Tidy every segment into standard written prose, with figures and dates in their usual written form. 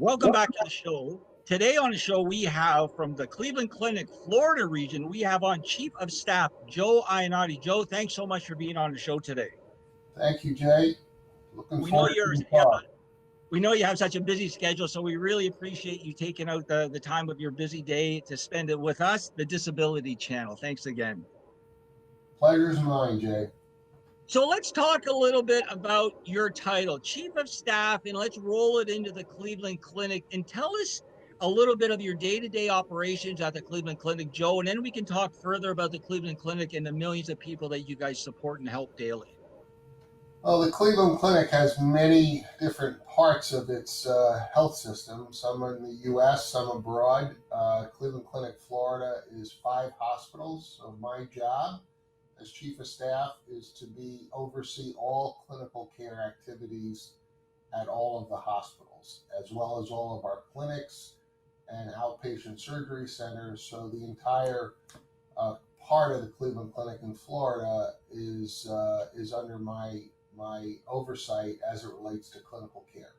Welcome back to the show. Today on the show, we have from the Cleveland Clinic, Florida region, we have on Chief of Staff, Joe Iannotti. Joe, thanks so much for being on the show today. Thank you, Jay. Looking We know forward you're, to the yeah, talk. we know you have such a busy schedule, so we really appreciate you taking out the time of your busy day to spend it with us, the Disability Channel. Thanks again. Pleasure's mine, Jay. So let's talk a little bit about your title, Chief of Staff, and let's roll it into the Cleveland Clinic and tell us a little bit of your day-to-day operations at the Cleveland Clinic, Joe, and then we can talk further about the Cleveland Clinic and the millions of people that you guys support and help daily. Well, the Cleveland Clinic has many different parts of its health system, some in the U.S., some abroad. Cleveland Clinic, Florida is 5 hospitals. So my job as Chief of Staff is to oversee all clinical care activities at all of the hospitals, as well as all of our clinics and outpatient surgery centers. So the entire part of the Cleveland Clinic in Florida is under my oversight as it relates to clinical care.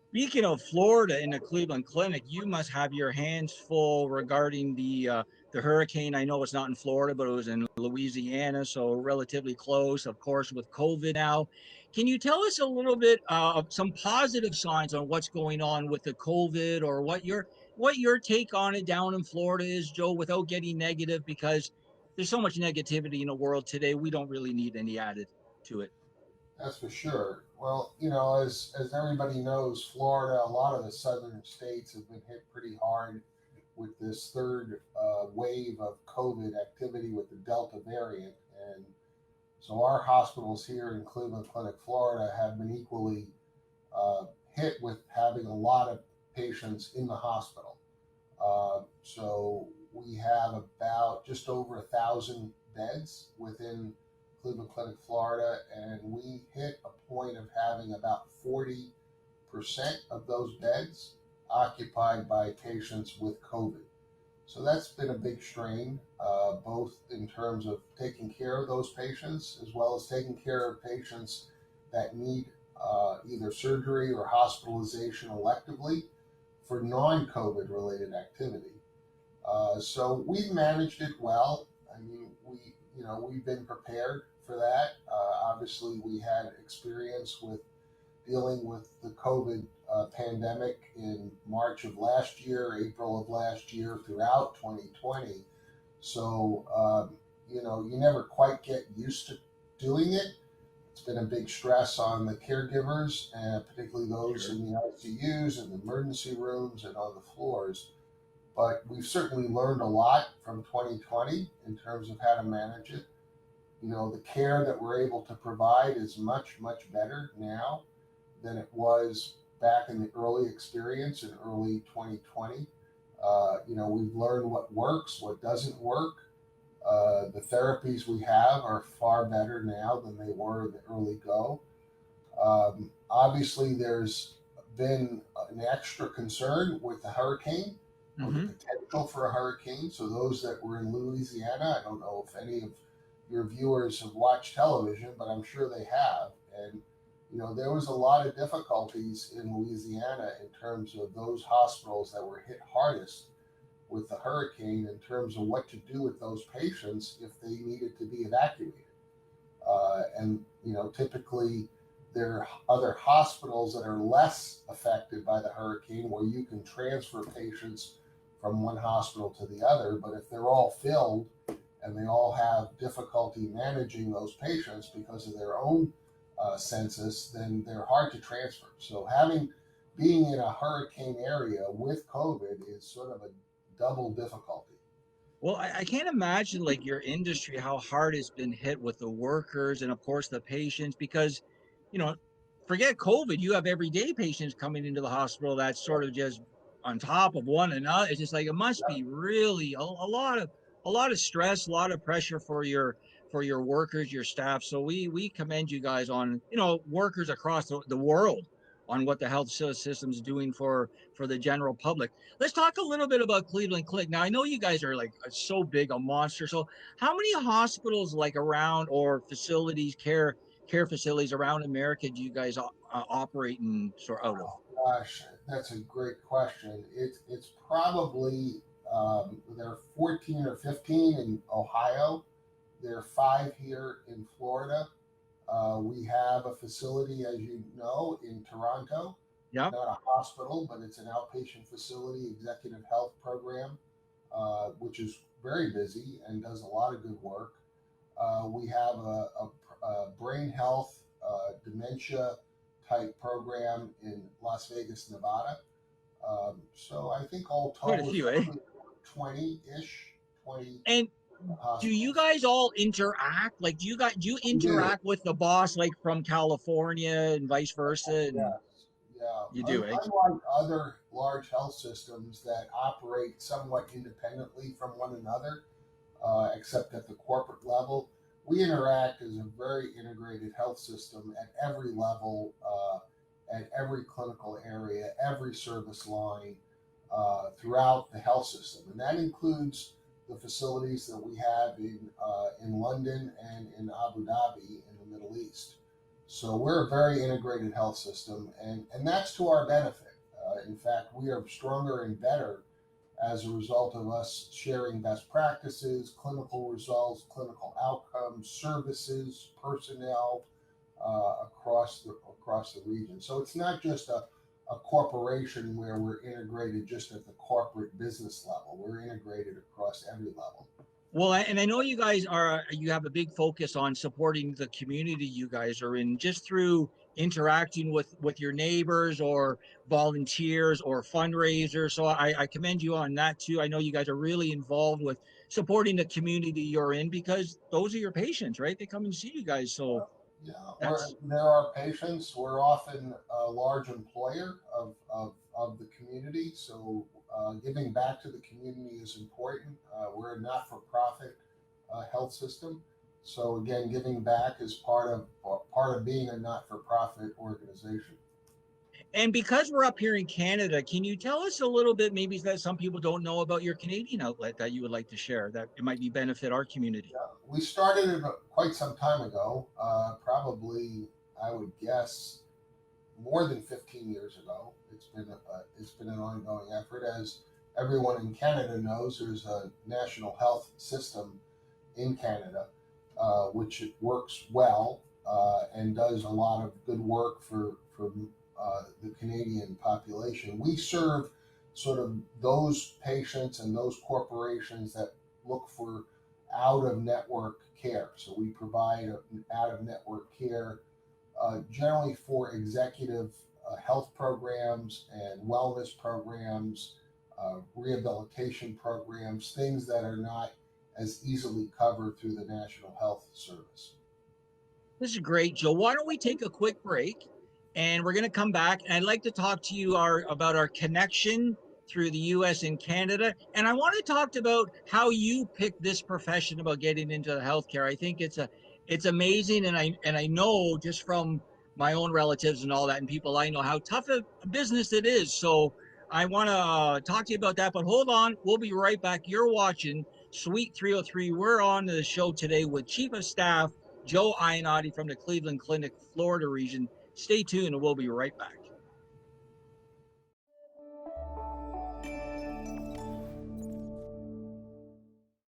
Speaking of Florida and the Cleveland Clinic, you must have your hands full regarding the hurricane. I know it's not in Florida, but it was in Louisiana, so relatively close, of course, with COVID now. Can you tell us a little bit of some positive signs on what's going on with the COVID, or what your take on it down in Florida is, Joe, without getting negative, because there's so much negativity in the world today. We don't really need any added to it. That's for sure. Well, as everybody knows, Florida, a lot of the southern states have been hit pretty hard with this third wave of COVID activity with the Delta variant. And so our hospitals here in Cleveland Clinic, Florida, have been equally hit with having a lot of patients in the hospital. So we have about just over 1,000 beds within Cleveland Clinic, Florida, and we hit a point of having about 40% of those beds occupied by patients with COVID. So that's been a big strain, both in terms of taking care of those patients, as well as taking care of patients that need either surgery or hospitalization electively for non-COVID related activity. So we've managed it well. I mean, we've been prepared for that. Obviously, we had experience with dealing with the COVID pandemic in March of last year, April of last year, throughout 2020. So, you never quite get used to doing it. It's been a big stress on the caregivers, and particularly those in the ICUs and the emergency rooms and on the floors. But we've certainly learned a lot from 2020 in terms of how to manage it. The care that we're able to provide is much, much better now than it was back in the early experience in early 2020. We've learned what works, what doesn't work. The therapies we have are far better now than they were in the early go. Obviously, there's been an extra concern with the hurricane, or the potential for a hurricane. So those that were in Louisiana, I don't know if any of your viewers have watched television, but I'm sure they have. And, there was a lot of difficulties in Louisiana in terms of those hospitals that were hit hardest with the hurricane in terms of what to do with those patients if they needed to be evacuated. Typically there are other hospitals that are less affected by the hurricane where you can transfer patients from one hospital to the other. But if they're all filled and they all have difficulty managing those patients because of their own census, then they're hard to transfer. So being in a hurricane area with COVID is sort of a double difficulty. Well, I can't imagine like your industry, how hard it's been hit with the workers and of course the patients, because, forget COVID, you have everyday patients coming into the hospital that's sort of just on top of one another. It's just like, it must be really a lot of stress, a lot of pressure for your workers, your staff. So we commend you guys on, workers across the world on what the health system is doing for the general public. Let's talk a little bit about Cleveland Clinic. Now, I know you guys are like so big, a monster. So how many hospitals like around, or facilities, care facilities around America do you guys operate and sort out of? Gosh, that's a great question. It's probably there are 14 or 15 in Ohio. There are five here in Florida. We have a facility, as you know, in Toronto. Yep. Not a hospital, but it's an outpatient facility, executive health program, which is very busy and does a lot of good work. We have a brain health, dementia type program in Las Vegas, Nevada. So I think all Quite a told, it's few, eh? probably 20 ish, 20 And do you hospitals. guys all interact? Like, do you We do. interact with the boss, like from California and vice versa? And Yes. Yeah. you do, eh? Unlike other large health systems that operate somewhat independently from one another, except at the corporate level. We interact as a very integrated health system at every level, at every clinical area, every service line throughout the health system, and that includes the facilities that we have in London and in Abu Dhabi in the Middle East. So we're a very integrated health system, and that's to our benefit. In fact, we are stronger and better as a result of us sharing best practices, clinical results, clinical outcomes, services, personnel across the region. So it's not just a corporation where we're integrated just at the corporate business level. We're integrated across every level. Well, and I know you have a big focus on supporting the community you guys are in, just through interacting with your neighbors or volunteers or fundraisers. So I commend you on that too. I know you guys are really involved with supporting the community you're in because those are your patients, right? They come and see you guys. So Yeah, that's there are patients. We're often a large employer of the community, so giving back to the community is important. We're a not for profit health system, so again, giving back is part of being a not for profit organization. and because we're up here in Canada, can you tell us a little bit, maybe that some people don't know about your Canadian outlet that you would like to share that it might be benefit our community? Yeah, we started it quite some time ago, probably I would guess more than 15 years ago. It's been an ongoing effort. As everyone in Canada knows, there's a national health system in Canada, which works well and does a lot of good work for the Canadian population. We serve sort of those patients and those corporations that look for out of network care. So we provide out of network care generally for executive health programs and wellness programs, rehabilitation programs, things that are not as easily covered through the National Health Service. This is great, Joe. Why don't we take a quick break and we're going to come back. And I'd like to talk to you about our connection through the US and Canada. And I want to talk about how you picked this profession about getting into the healthcare. I think it's amazing. And I know just from my own relatives and all that and people I know how tough a business it is. So I want to talk to you about that. But hold on, we'll be right back. You're watching Suite 303. We're on the show today with Chief of Staff Joe Iannotti from the Cleveland Clinic, Florida region. Stay tuned and we'll be right back.